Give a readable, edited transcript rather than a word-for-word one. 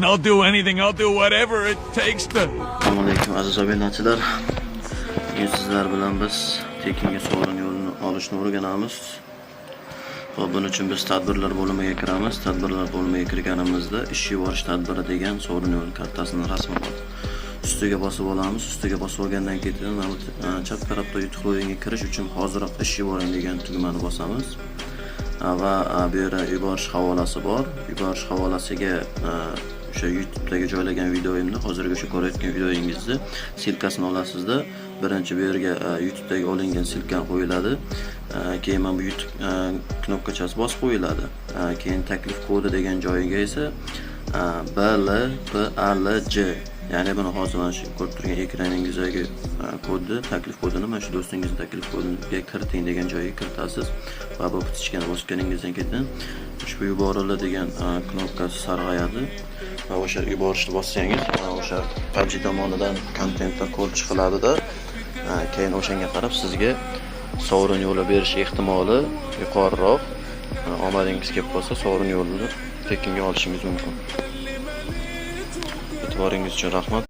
I'll do anything. I'll do whatever it takes to. Assalomu alaykum aziz obunachilar. Bugun sizlar bilan biz tekinga sovrin yo'lini olishni o'rganamiz. Va buning uchun biz tadbirlar bo'limiga kiramiz. Tadbirlar bo'limiga kirganimizda ish yuborish tadbiri degan sovrin yo'l kartasini rasmi bor. Ustiga bosib olamiz. Ustiga bosib olgandan keyin mana bu chap tarafda yutuq o'yinga kirish uchun hoziroq ish yuboring degan tugmani bosamiz. Va bu yerda yuborish havolasi bor. Yuborish havolasiga o'sha YouTube'dagi joylagan videoyimni, hozirgi o'sha ko'rayotgan videoyingizni silkasini olasizda, birinchi bu yerga YouTube'dagi olingan silka qo'yiladi. Keyin mana bu YouTube knopkachasi bosib qo'yiladi. Keyin taklif kodi degan joyiga esa BLPALJ, ya'ni buni hozir mana shu ko'rib turgan ekraningizdagi kodni, taklif kodini mana shu do'stingizning taklif kodiga kiriting degan joyga kiritasiz va bu bitishgani bosganingizdan keyin ushbu yuborildi degan knopkasi sarg'ayadi va o'sha yuborishni bossangiz o'sha PUBG tomonidan kontentlar ko'rib chiqiladi-da, keyin o'shanga qarab sizga sovrin yo'li berish ehtimoli yuqoriroq. Omadingiz kelib qolsa sovrin yo'lini tekinga olishingiz mumkin. E'tiboringiz uchun rahmat.